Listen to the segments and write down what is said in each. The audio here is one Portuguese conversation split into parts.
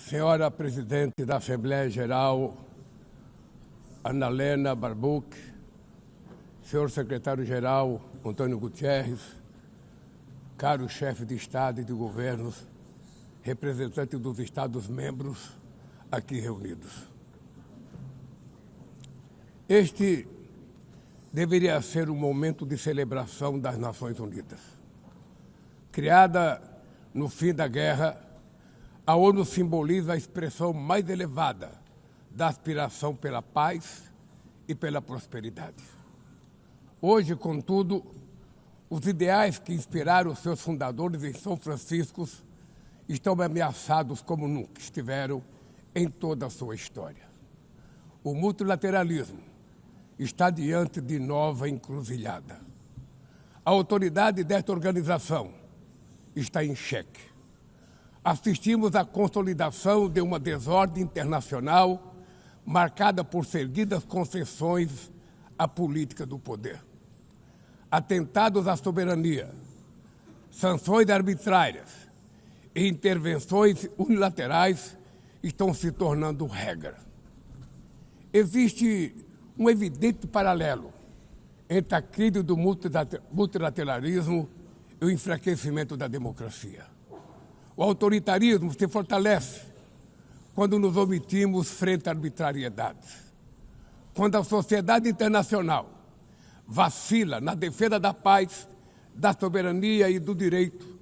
Senhora Presidente da Assembleia Geral, Ana Helena Barbuch, senhor Secretário-Geral, Antônio Gutierrez, caros chefes de Estado e de governos, representantes dos Estados-membros aqui reunidos. Este deveria ser um momento de celebração das Nações Unidas. Criada no fim da guerra, a ONU simboliza a expressão mais elevada da aspiração pela paz e pela prosperidade. Hoje, contudo, os ideais que inspiraram os seus fundadores em São Francisco estão ameaçados como nunca estiveram em toda a sua história. O multilateralismo está diante de nova encruzilhada. A autoridade desta organização está em xeque. Assistimos à consolidação de uma desordem internacional marcada por seguidas concessões à política do poder. Atentados à soberania, sanções arbitrárias e intervenções unilaterais estão se tornando regra. Existe um evidente paralelo entre a crise do multilateralismo e o enfraquecimento da democracia. O autoritarismo se fortalece quando nos omitimos frente à arbitrariedade. Quando a sociedade internacional vacila na defesa da paz, da soberania e do direito,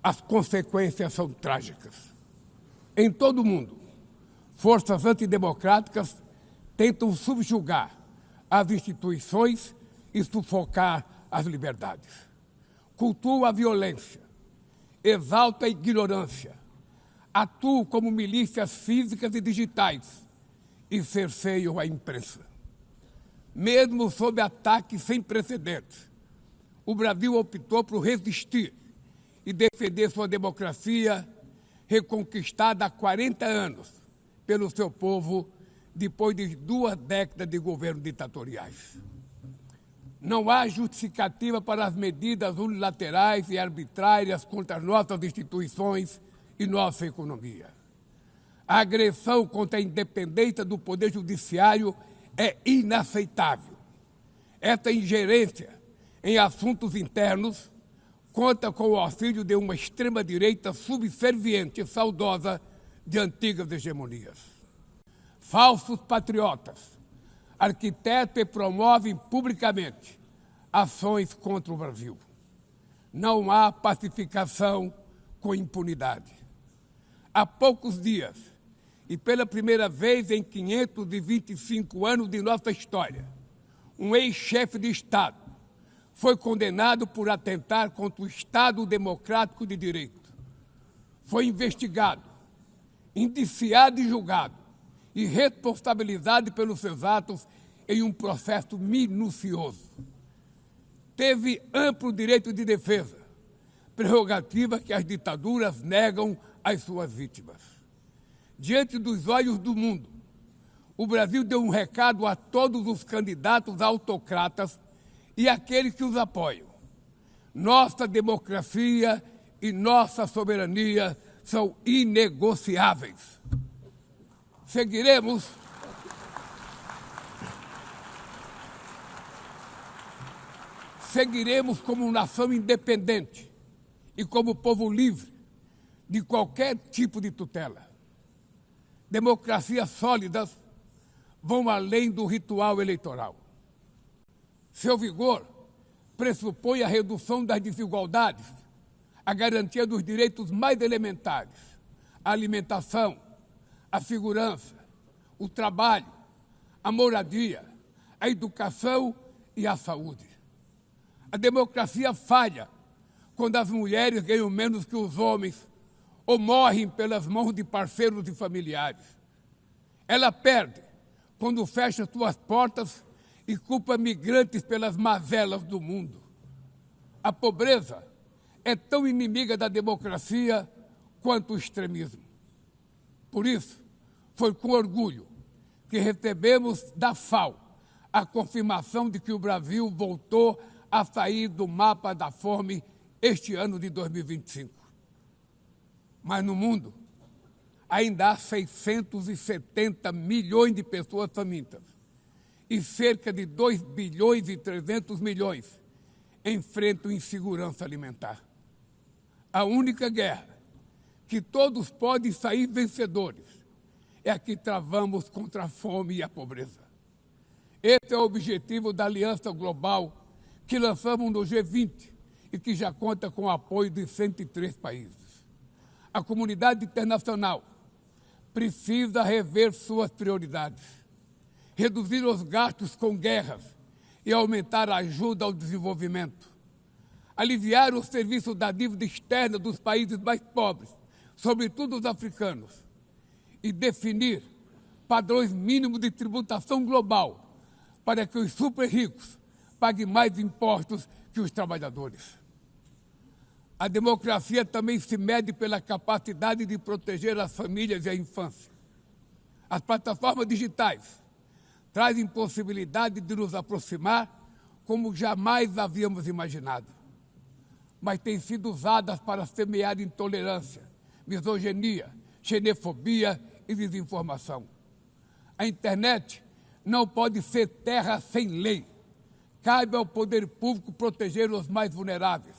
as consequências são trágicas. Em todo o mundo, forças antidemocráticas tentam subjugar as instituições e sufocar as liberdades. Cultuam a violência, exalta a ignorância, atuam como milícias físicas e digitais e cerceiam a imprensa. Mesmo sob ataques sem precedentes, o Brasil optou por resistir e defender sua democracia, reconquistada há 40 anos pelo seu povo, depois de 2 décadas de governos ditatoriais. Não há justificativa para as medidas unilaterais e arbitrárias contra nossas instituições e nossa economia. A agressão contra a independência do Poder Judiciário é inaceitável. Esta ingerência em assuntos internos conta com o auxílio de uma extrema-direita subserviente e saudosa de antigas hegemonias. Falsos patriotas arquitetam e promovem publicamente ações contra o Brasil. Não há pacificação com impunidade. Há poucos dias, e pela primeira vez em 525 anos de nossa história, um ex-chefe de Estado foi condenado por atentar contra o Estado democrático de direito. Foi investigado, indiciado e julgado, e responsabilizado pelos seus atos em um processo minucioso. Teve amplo direito de defesa, prerrogativa que as ditaduras negam às suas vítimas. Diante dos olhos do mundo, o Brasil deu um recado a todos os candidatos autocratas e àqueles que os apoiam. Nossa democracia e nossa soberania são inegociáveis. Seguiremos como nação independente e como povo livre de qualquer tipo de tutela. Democracias sólidas vão além do ritual eleitoral. Seu vigor pressupõe a redução das desigualdades, a garantia dos direitos mais elementares, a alimentação, a segurança, o trabalho, a moradia, a educação e a saúde. A democracia falha quando as mulheres ganham menos que os homens ou morrem pelas mãos de parceiros e familiares. Ela perde quando fecha suas portas e culpa migrantes pelas mazelas do mundo. A pobreza é tão inimiga da democracia quanto o extremismo. Por isso, foi com orgulho que recebemos da FAO a confirmação de que o Brasil voltou a sair do mapa da fome este ano de 2025. Mas no mundo, ainda há 670 milhões de pessoas famintas e cerca de 2 bilhões e 300 milhões enfrentam insegurança alimentar. A única guerra que todos podem sair vencedores é a que travamos contra a fome e a pobreza. Esse é o objetivo da Aliança Global que lançamos no G20 e que já conta com o apoio de 103 países. A comunidade internacional precisa rever suas prioridades, reduzir os gastos com guerras e aumentar a ajuda ao desenvolvimento, aliviar o serviço da dívida externa dos países mais pobres, sobretudo os africanos, e definir padrões mínimos de tributação global para que os super ricos paguem mais impostos que os trabalhadores. A democracia também se mede pela capacidade de proteger as famílias e a infância. As plataformas digitais trazem possibilidade de nos aproximar como jamais havíamos imaginado, mas têm sido usadas para semear intolerância, misoginia, xenofobia e desinformação. A internet não pode ser terra sem lei. Cabe ao poder público proteger os mais vulneráveis.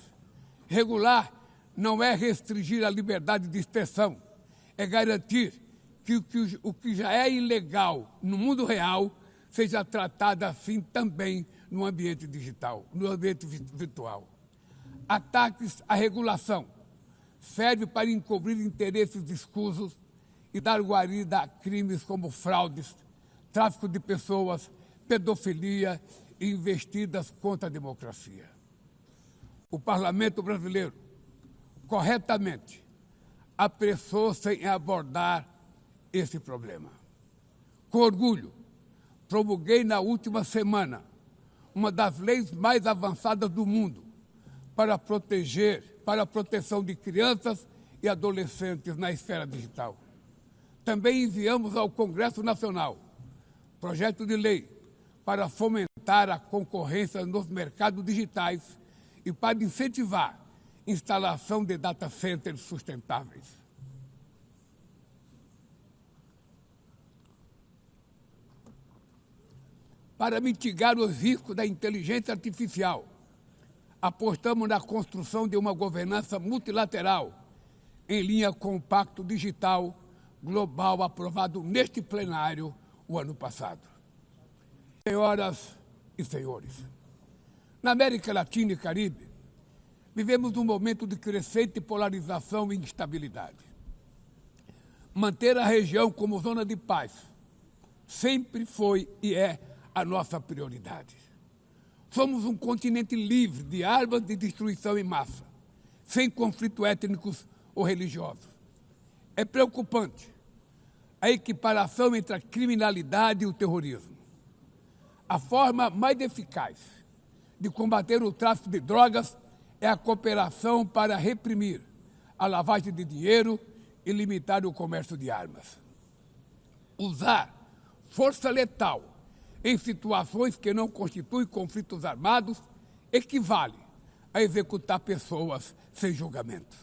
Regular não é restringir a liberdade de expressão, é garantir que o que já é ilegal no mundo real seja tratado assim também no ambiente digital, no ambiente virtual. Ataques à regulação servem para encobrir interesses escusos e dar guarida a crimes como fraudes, tráfico de pessoas, pedofilia e investidas contra a democracia. O Parlamento brasileiro, corretamente, apressou-se em abordar esse problema. Com orgulho, promulguei na última semana uma das leis mais avançadas do mundo para a proteção de crianças e adolescentes na esfera digital. Também enviamos ao Congresso Nacional projeto de lei para fomentar a concorrência nos mercados digitais e para incentivar a instalação de data centers sustentáveis. Para mitigar os riscos da inteligência artificial, apostamos na construção de uma governança multilateral em linha com o Pacto Digital Global aprovado neste plenário o ano passado. Senhoras e senhores, na América Latina e Caribe, vivemos um momento de crescente polarização e instabilidade. Manter a região como zona de paz sempre foi e é a nossa prioridade. Somos um continente livre de armas de destruição em massa, sem conflitos étnicos ou religiosos. É preocupante a equiparação entre a criminalidade e o terrorismo. A forma mais eficaz de combater o tráfico de drogas é a cooperação para reprimir a lavagem de dinheiro e limitar o comércio de armas. Usar força letal em situações que não constituem conflitos armados equivale a executar pessoas sem julgamento.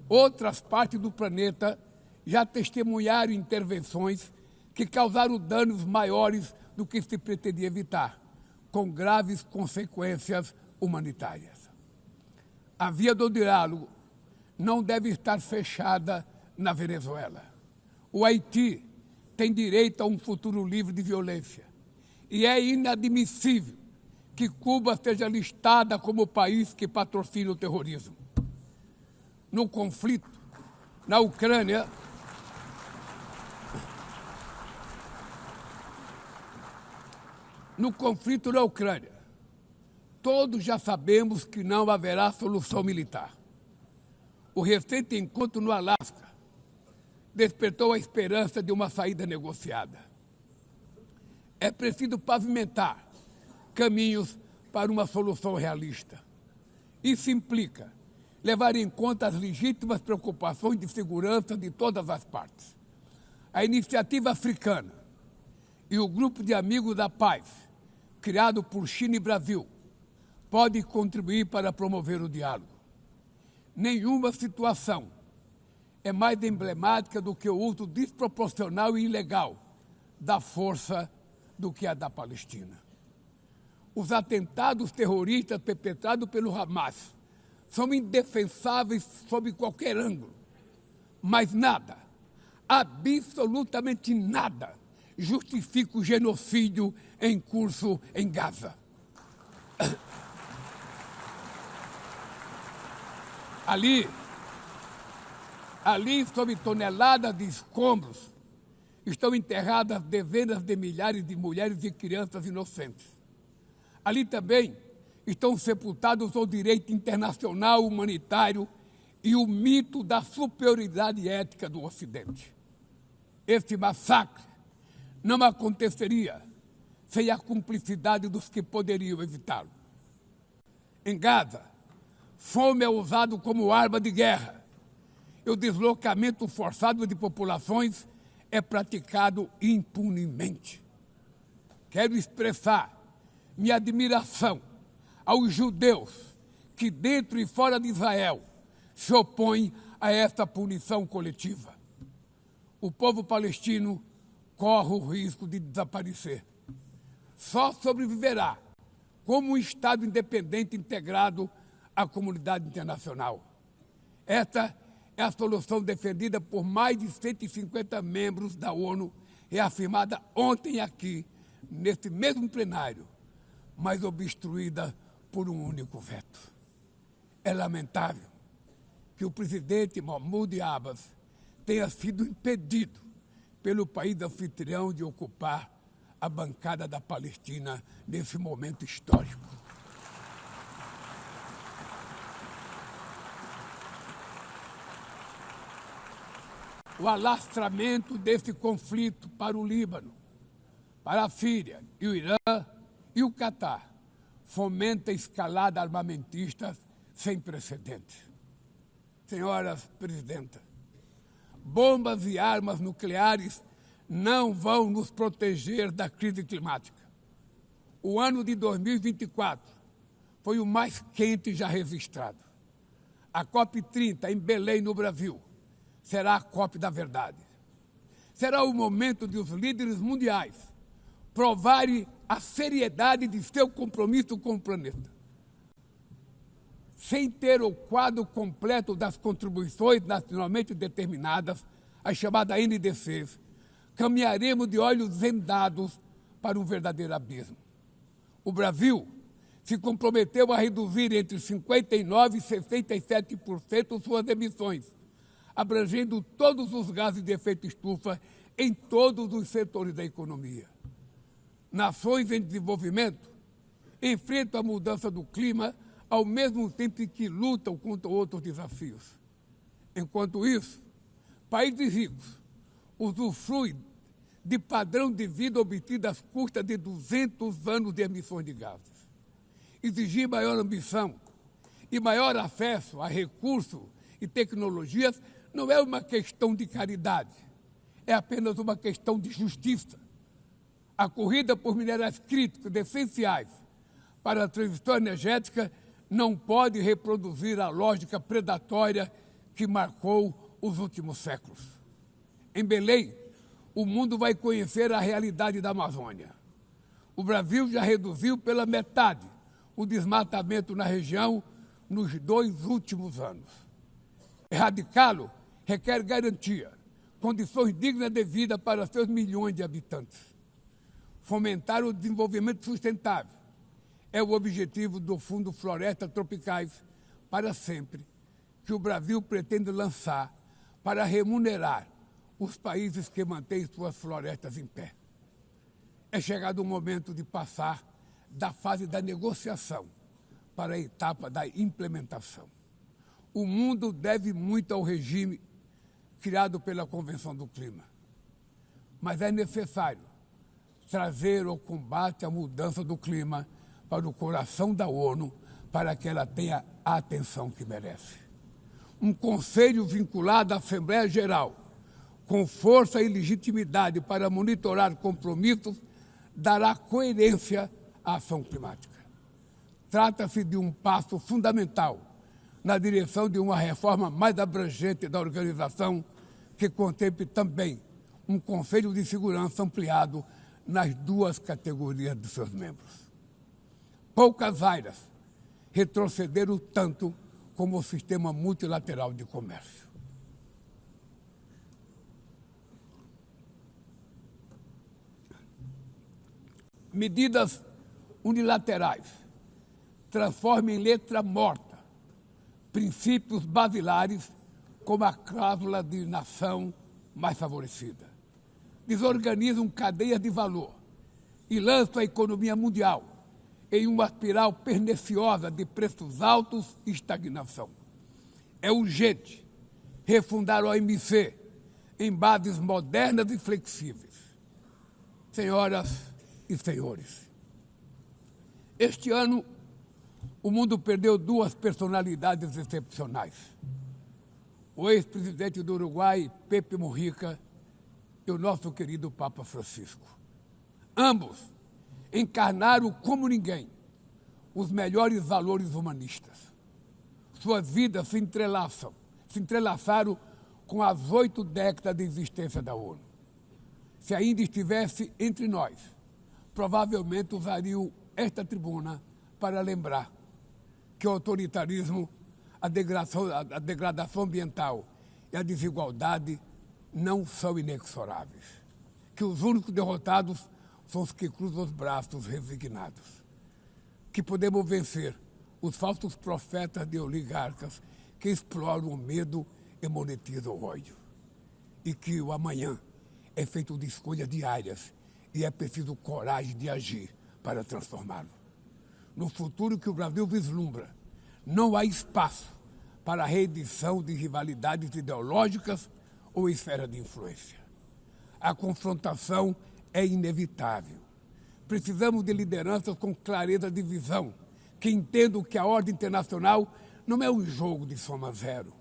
Outras partes do planeta já testemunharam intervenções que causaram danos maiores do que se pretendia evitar, com graves consequências humanitárias. A via do diálogo não deve estar fechada na Venezuela. O Haiti tem direito a um futuro livre de violência e é inadmissível que Cuba seja listada como o país que patrocina o terrorismo. No conflito na Ucrânia, todos já sabemos que não haverá solução militar. O recente encontro no Alasca despertou a esperança de uma saída negociada. É preciso pavimentar caminhos para uma solução realista. Isso implica levar em conta as legítimas preocupações de segurança de todas as partes. A Iniciativa Africana e o Grupo de Amigos da Paz, criado por China e Brasil, podem contribuir para promover o diálogo. Nenhuma situação é mais emblemática do que o uso desproporcional e ilegal da força do que a da Palestina. Os atentados terroristas perpetrados pelo Hamas são indefensáveis sob qualquer ângulo, mas nada, absolutamente nada, justifica o genocídio em curso em Gaza. Ali, sob toneladas de escombros, estão enterradas dezenas de milhares de mulheres e crianças inocentes. Ali também estão sepultados o direito internacional humanitário e o mito da superioridade ética do Ocidente. Esse massacre não aconteceria sem a cumplicidade dos que poderiam evitá-lo. Em Gaza, fome é usado como arma de guerra e o deslocamento forçado de populações é praticado impunemente. Quero expressar minha admiração aos judeus que, dentro e fora de Israel, se opõem a esta punição coletiva. O povo palestino corre o risco de desaparecer. Só sobreviverá como um Estado independente integrado à comunidade internacional. Esta é a solução defendida por mais de 150 membros da ONU, reafirmada ontem aqui, nesse mesmo plenário, mas obstruída por um único veto. É lamentável que o presidente Mahmoud Abbas tenha sido impedido pelo país anfitrião de ocupar a bancada da Palestina nesse momento histórico. O alastramento desse conflito para o Líbano, para a Síria e o Irã e o Catar fomenta a escalada armamentista sem precedentes. Senhoras presidentas, bombas e armas nucleares não vão nos proteger da crise climática. O ano de 2024 foi o mais quente já registrado. A COP30 em Belém, no Brasil, será a COP da verdade. Será o momento de os líderes mundiais provarem a seriedade de seu compromisso com o planeta. Sem ter o quadro completo das contribuições nacionalmente determinadas, as chamadas NDCs, caminharemos de olhos vendados para um verdadeiro abismo. O Brasil se comprometeu a reduzir entre 59% e 67% suas emissões, abrangendo todos os gases de efeito estufa em todos os setores da economia. Nações em desenvolvimento enfrentam a mudança do clima ao mesmo tempo que lutam contra outros desafios. Enquanto isso, países ricos usufruem de padrão de vida obtido às custas de 200 anos de emissões de gases. Exigir maior ambição e maior acesso a recursos e tecnologias não é uma questão de caridade, é apenas uma questão de justiça. A corrida por minerais críticos essenciais para a transição energética não pode reproduzir a lógica predatória que marcou os últimos séculos. Em Belém, o mundo vai conhecer a realidade da Amazônia. O Brasil já reduziu pela metade o desmatamento na região nos 2 últimos anos. Erradicá-lo requer garantia, condições dignas de vida para seus milhões de habitantes. Fomentar o desenvolvimento sustentável é o objetivo do Fundo Florestas Tropicais para Sempre, que o Brasil pretende lançar para remunerar os países que mantêm suas florestas em pé. É chegado o momento de passar da fase da negociação para a etapa da implementação. O mundo deve muito ao regime criado pela Convenção do Clima, mas é necessário trazer o combate à mudança do clima para o coração da ONU, para que ela tenha a atenção que merece. Um conselho vinculado à Assembleia Geral, com força e legitimidade para monitorar compromissos, dará coerência à ação climática. Trata-se de um passo fundamental na direção de uma reforma mais abrangente da organização, que contemple também um Conselho de Segurança ampliado nas duas categorias de seus membros. Poucas áreas retrocederam tanto como o sistema multilateral de comércio. Medidas unilaterais transformam em letra morta princípios basilares como a cláusula de nação mais favorecida. Desorganizam cadeias de valor e lançam a economia mundial em uma espiral perniciosa de preços altos e estagnação. É urgente refundar a OMC em bases modernas e flexíveis. Senhoras e senhores, este ano o mundo perdeu duas personalidades excepcionais. O ex-presidente do Uruguai, Pepe Mujica, e o nosso querido Papa Francisco. Ambos encarnaram como ninguém os melhores valores humanistas. Suas vidas se entrelaçaram com as 8 décadas de existência da ONU. Se ainda estivesse entre nós, provavelmente usariam esta tribuna para lembrar que o autoritarismo, a degradação ambiental e a desigualdade não são inexoráveis. Que os únicos derrotados são os que cruzam os braços resignados. Que podemos vencer os falsos profetas de oligarcas que exploram o medo e monetizam o ódio. E que o amanhã é feito de escolhas diárias e é preciso coragem de agir para transformá-lo. No futuro que o Brasil vislumbra, não há espaço para a reedição de rivalidades ideológicas ou esfera de influência. A confrontação é inevitável. Precisamos de lideranças com clareza de visão, que entendam que a ordem internacional não é um jogo de soma zero.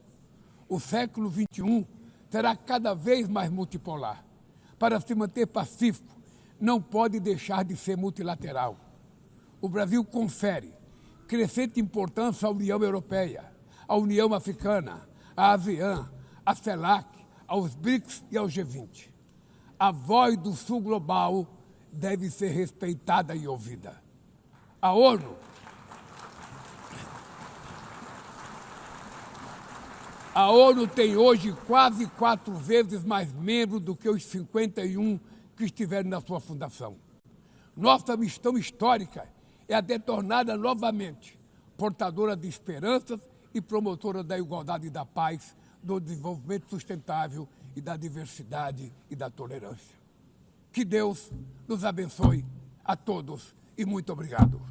O século XXI será cada vez mais multipolar. Para se manter pacífico, não pode deixar de ser multilateral. O Brasil confere crescente importância à União Europeia, à União Africana, à ASEAN, à CELAC, aos BRICS e ao G20. A voz do Sul global deve ser respeitada e ouvida. A ONU tem hoje quase 4 vezes mais membros do que os 51 que estiveram na sua fundação. Nossa missão histórica é a de torná-la novamente portadora de esperanças e promotora da igualdade e da paz, do desenvolvimento sustentável e da diversidade e da tolerância. Que Deus nos abençoe a todos e muito obrigado.